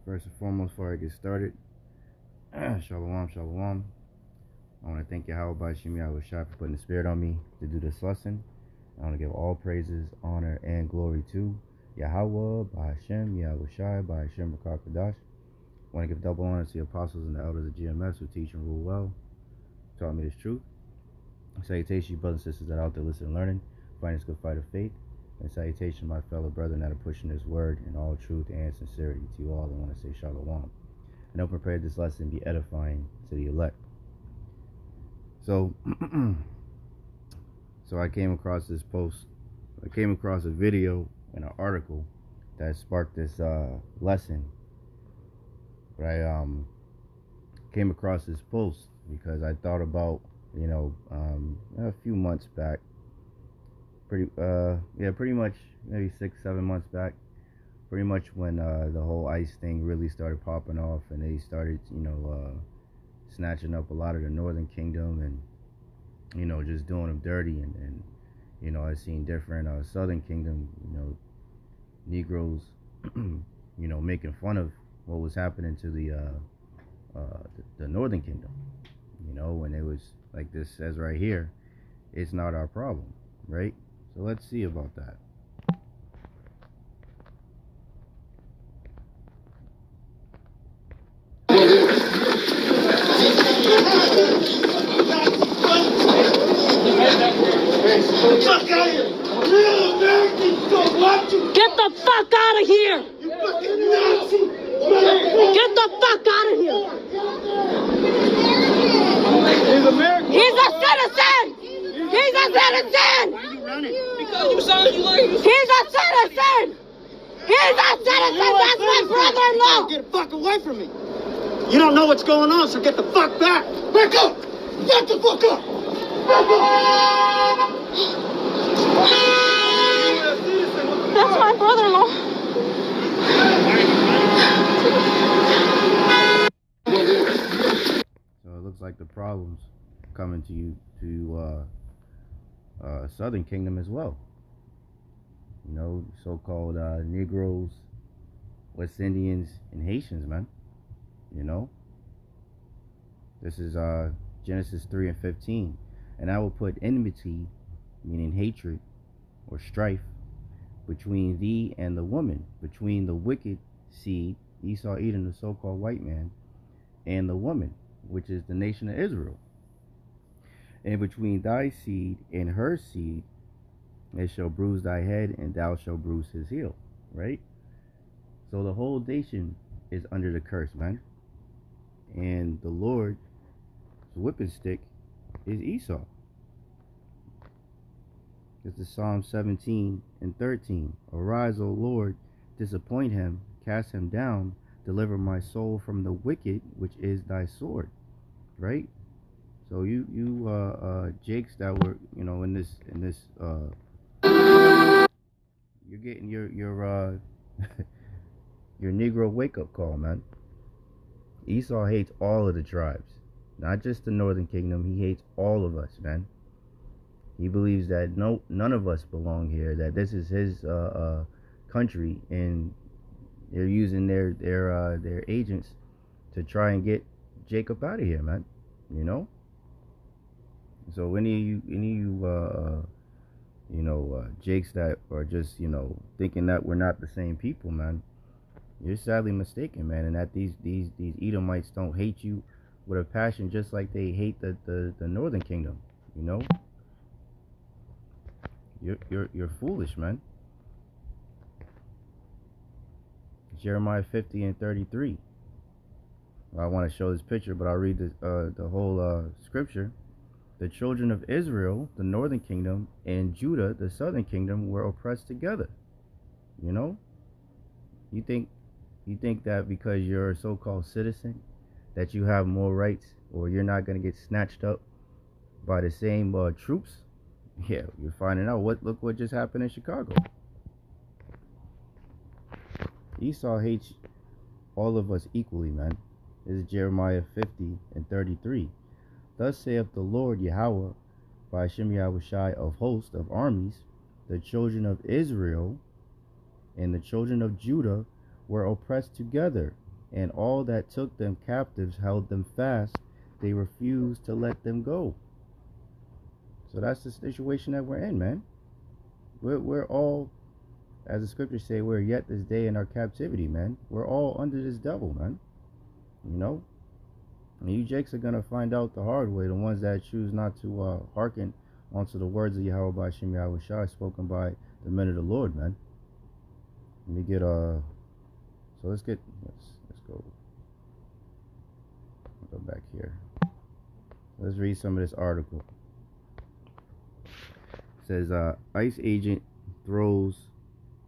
First and foremost, before I get started, shalom, shalom. I want to thank Yahawah, Bahasham, Yahawashi for putting the spirit on me to do this lesson. I want to give all praises, honor, and glory to Yahawah, Bahasham, Yahawashi, Bahasham, Rakakadash. I want to give double honor to the apostles and the elders of GMS who teach and rule well, taught me this truth. Salutation, brothers and sisters that are out there listening and learning, fighting this good fight of faith. And salutation, my fellow brethren that are pushing this word in all truth and sincerity. To you all, I want to say shalom. And open prayer this lesson be edifying to the elect. So, I came across this post. I came across a video and an article that sparked this lesson. But I came across this post because I thought about, a few months back, pretty much maybe 6-7 months back, pretty much when the whole ICE thing really started popping off, and they started snatching up a lot of the Northern Kingdom and just doing them dirty, and I've seen different Southern Kingdom Negroes making fun of what was happening to the Northern Kingdom, when it was like this says right here, it's not our problem, right? So let's see about that. Get the fuck out of here! You fucking Nazi! Get the fuck out of here! He's American. He's a citizen! He's a citizen! Why are you running? Because you sound like you. He's a citizen! He's a citizen! That's my brother-in-law! Get the fuck away from me! You don't know what's going on, so get the fuck back! Back up! Back the fuck up! Back up! That's my brother-in-law. So it looks like the problems coming to you to Southern Kingdom as well. So-called Negroes, West Indians, and Haitians, man. This is Genesis 3:15. And I will put enmity, meaning hatred or strife, between thee and the woman, between the wicked seed, Esau, Edom, the so-called white man, and the woman, which is the nation of Israel. And between thy seed and her seed, it shall bruise thy head, and thou shalt bruise his heel. Right? So the whole nation is under the curse, man. And the Lord's whipping stick is Esau. This is Psalm 17:13. Arise, O Lord, disappoint him, cast him down, deliver my soul from the wicked, which is thy sword. Right? So you Jakes that were in this you're getting your your Negro wake up call, man. Esau hates all of the tribes, not just the Northern Kingdom. He hates all of us, man. He believes that none of us belong here, that this is his country, and they're using their agents to try and get Jacob out of here, man. So any of you Jakes that are just thinking that we're not the same people, man, you're sadly mistaken, man. And that these Edomites don't hate you with a passion just like they hate the Northern Kingdom. You're foolish, man. Jeremiah 50:33. I want to show this picture, but I'll read the whole scripture. The children of Israel, the Northern Kingdom, and Judah, the Southern Kingdom, were oppressed together. You think that because you're a so-called citizen that you have more rights, or you're not going to get snatched up by the same troops? Yeah, you're finding out. Look what just happened in Chicago. Esau hates all of us equally, man. This is Jeremiah 50:33. Thus saith the Lord Yahawah, Bahasham Yahawashi of hosts of armies, the children of Israel and the children of Judah were oppressed together. and all that took them captives held them fast. They refused to let them go. So that's the situation that we're in, man. We're all, as the scriptures say, we're yet this day in our captivity, man. We're all under this devil, man. You know? And you jakes are going to find out the hard way, the ones that choose not to hearken onto the words of Yahawah Bahasham Yahawashi spoken by the men of the Lord, man. Let me get so let's go back here. Let's read some of this article. It says ICE agent throws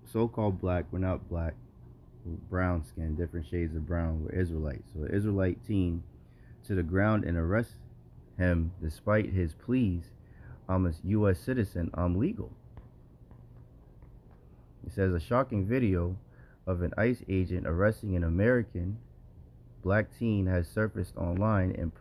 so-called black, we're not black, brown skin, different shades of brown, we're Israelites. So an Israelite teen to the ground and arrest him despite his pleas. I'm a U.S. citizen, I'm legal. It says a shocking video of an ICE agent arresting an American black teen has surfaced online and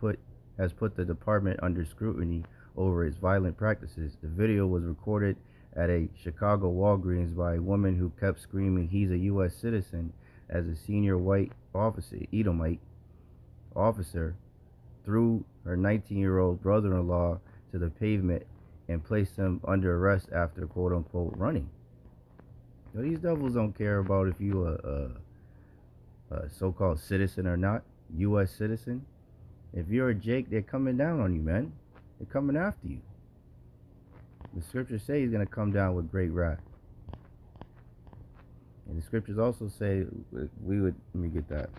has put the department under scrutiny over its violent practices. The video was recorded at a Chicago Walgreens by a woman who kept screaming he's a U.S. citizen as a senior white officer, Edomite officer, threw her 19-year-old brother-in-law to the pavement and placed him under arrest after quote-unquote running. Now, these devils don't care about if you a so-called citizen or not, U.S. citizen. If you're a Jake, they're coming down on you, man. They're coming after you. The scriptures say he's going to come down with great wrath. And the scriptures also say let me get that.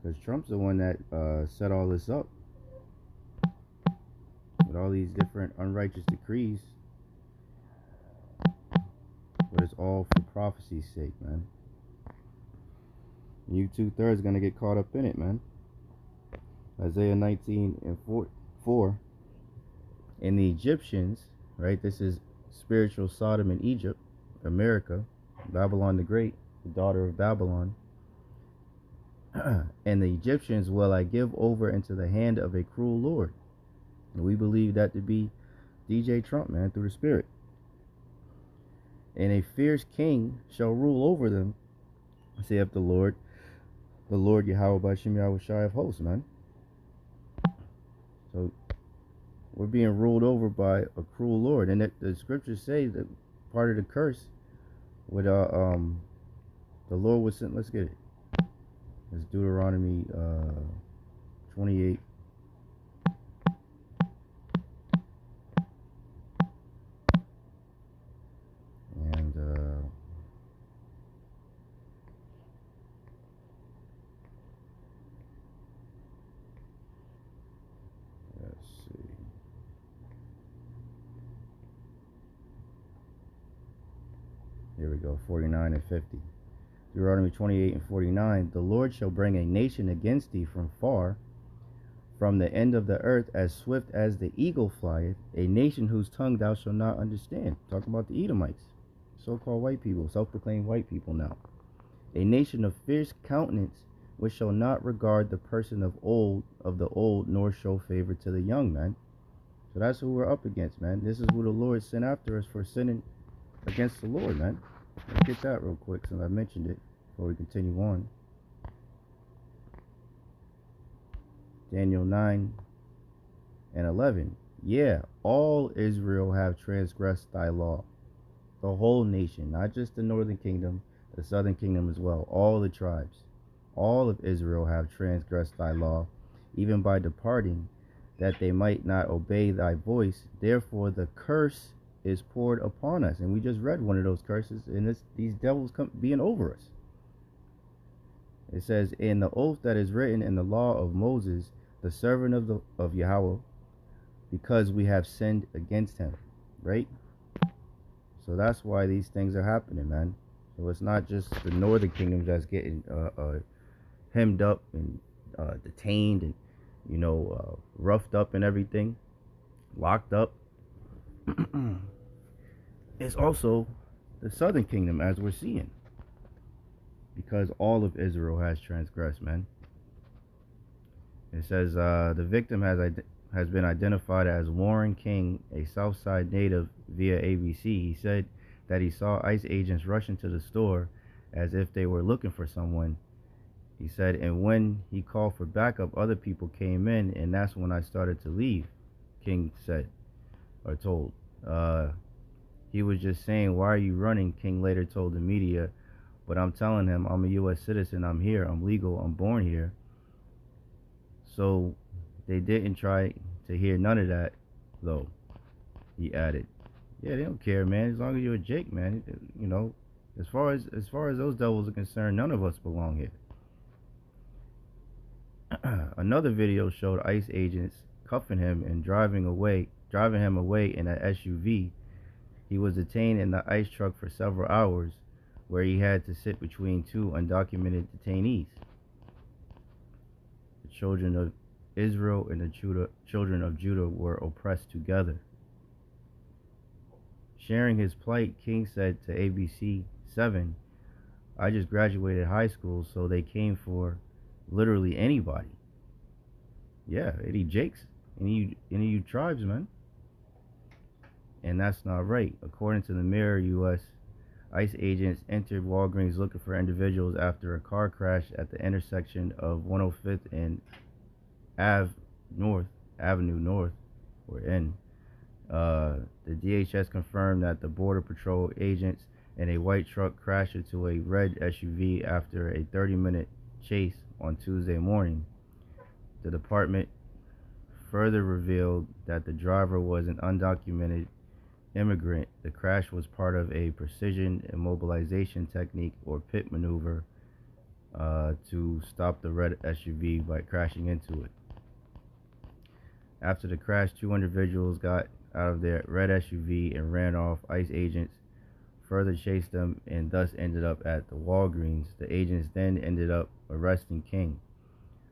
Because Trump's the one that set all this up. With all these different unrighteous decrees. But it's all for prophecy's sake, man. And you 2/3 going to get caught up in it, man. Isaiah 19:4. And the Egyptians, right? This is spiritual Sodom and Egypt, America, Babylon the Great, the daughter of Babylon. And the Egyptians will I give over into the hand of a cruel Lord. And we believe that to be DJ Trump, man, through the Spirit. And a fierce king shall rule over them, saith the Lord Yahawah Bahasham Yahawashi of hosts, man. So we're being ruled over by a cruel Lord, and the scriptures say that part of the curse with the Lord was sent. Let's get it. It's Deuteronomy 28. And let's see. Here we go, 49 and 50. Deuteronomy 28 and 49. The Lord shall bring a nation against thee from far, from the end of the earth, as swift as the eagle flieth, a nation whose tongue thou shalt not understand. Talking about the Edomites, so-called white people, self-proclaimed white people now. A nation of fierce countenance, which shall not regard the person of the old, nor show favor to the young, man. So that's who we're up against, man. This is who the Lord sent after us for sinning against the Lord, man. Let's get that real quick since I mentioned it before we continue on. Daniel 9 and 11. Yeah, all Israel have transgressed thy law. The whole nation, not just the northern kingdom, the southern kingdom as well. All the tribes, all of Israel have transgressed thy law, even by departing, that they might not obey thy voice. Therefore the curse is poured upon us. And we just read one of those curses, and these devils being over us. It says, in the oath that is written in the law of Moses, the servant of Yahawah, because we have sinned against him, right? So that's why these things are happening, man. So it's not just the northern kingdoms that's getting hemmed up and detained and, roughed up and everything, locked up. It's also the southern kingdom, as we're seeing, because all of Israel has transgressed, man. It says the victim has been identified as Warren King, a Southside native, via ABC. He said that he saw ICE agents rush into the store as if they were looking for someone. He said, and when he called for backup, other people came in, and that's when I started to leave, King said, or told. He was just saying, why are you running? King later told the media, but I'm telling him, I'm a U.S. citizen, I'm here, I'm legal, I'm born here. So they didn't try to hear none of that, though, he added. Yeah, they don't care, man, as long as you're a Jake, man. You know, as far as those devils are concerned, none of us belong here. Another video showed ICE agents cuffing him and driving him away in an SUV. He was detained in the ICE truck for several hours, where he had to sit between two undocumented detainees. The children of Israel and the children of Judah were oppressed together. Sharing his plight, King said to ABC 7, I just graduated high school, so they came for literally anybody. Yeah, any Jakes, any of you tribes, man. And that's not right. According to the Mirror U.S., ICE agents entered Walgreens looking for individuals after a car crash at the intersection of 105th and Avenue North, or N. The DHS confirmed that the Border Patrol agents in a white truck crashed into a red SUV after a 30-minute chase on Tuesday morning. The department further revealed that the driver was an undocumented immigrant. The crash was part of a precision immobilization technique, or pit maneuver, to stop the red SUV by crashing into it. After the crash, two individuals got out of their red SUV and ran off. ICE agents further chased them and thus ended up at the Walgreens. The agents then ended up arresting King.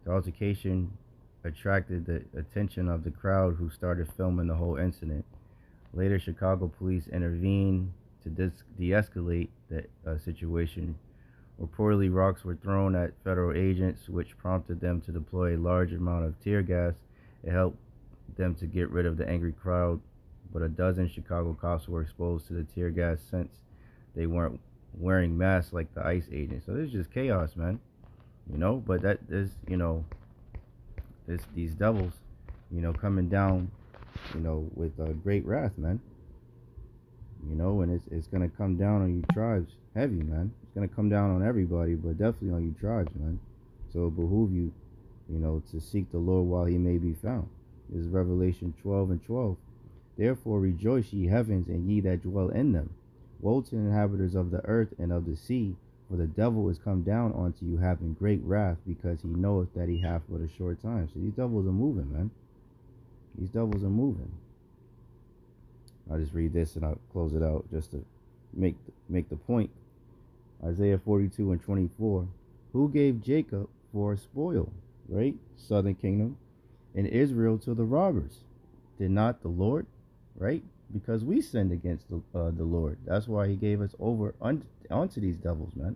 The altercation attracted the attention of the crowd, who started filming the whole incident. Later, Chicago police intervened to de-escalate the situation. Reportedly, rocks were thrown at federal agents, which prompted them to deploy a large amount of tear gas. It helped them to get rid of the angry crowd, but a dozen Chicago cops were exposed to the tear gas since they weren't wearing masks like the ICE agents. So this is just chaos, man. You know, but that is, you know, these devils, you know, coming down, you know, with great wrath, man. You know, and it's gonna come down on you tribes heavy, man. It's gonna come down on everybody, but definitely on you tribes, man. So it behoove you, you know, to seek the Lord while he may be found. This is Revelation 12:12. Therefore rejoice, ye heavens, and ye that dwell in them. Woe to the inhabitants of the earth and of the sea, for the devil is come down unto you, having great wrath, because he knoweth that he hath but a short time. So these devils are moving, man. These devils are moving. I'll just read this and I'll close it out just to make the point. Isaiah 42:24. Who gave Jacob for a spoil, right? Southern kingdom. And Israel to the robbers. Did not the Lord, right? Because we sinned against the Lord. That's why he gave us over onto these devils, man.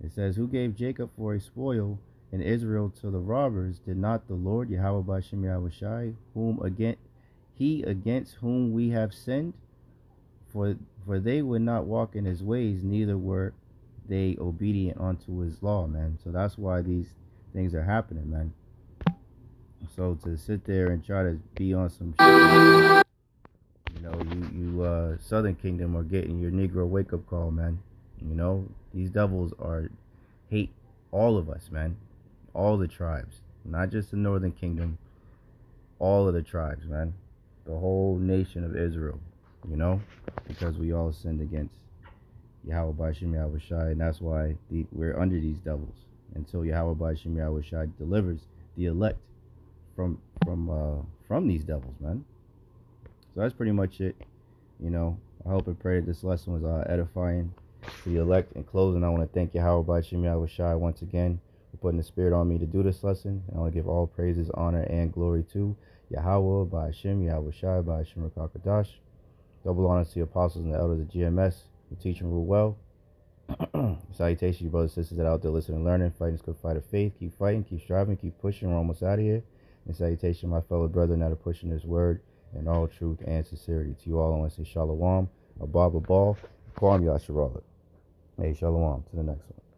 It says, who gave Jacob for a spoil and Israel to the robbers? Did not the Lord, Yahawah Bahasham Yahawashi, against whom we have sinned? For they would not walk in his ways, neither were they obedient unto his law, man. So that's why these things are happening, man. So to sit there and try to be on some shit, you know, you Southern Kingdom are getting your Negro wake-up call, man. You know, these devils hate all of us, man. All the tribes. Not just the Northern Kingdom. All of the tribes, man. The whole nation of Israel, you know, because we all sinned against Yahawah Bahasham Yahawashi, and that's why we're under these devils until Yahawah Bahasham Yahawashi delivers the elect from these devils, man. So that's pretty much it. You know, I hope and pray that this lesson was edifying to the elect. In closing, I want to thank Yahawah Bahasham Yahawashi once again for putting the spirit on me to do this lesson. And I want to give all praises, honor, and glory to Yahawah Bahasham Yahawashi Bahasham Rakakadash. Double honors to the apostles and the elders of GMS who teach and rule well. Salutations, you brothers and sisters that are out there listening and learning, fighting this good fight of faith. Keep fighting, keep striving, keep pushing. We're almost out of here. And salutation, my fellow brethren that are pushing this word in all truth and sincerity. To you all, I want to say shalom, abab abal, kwam yasharallah. Hey, shalom. To the next one.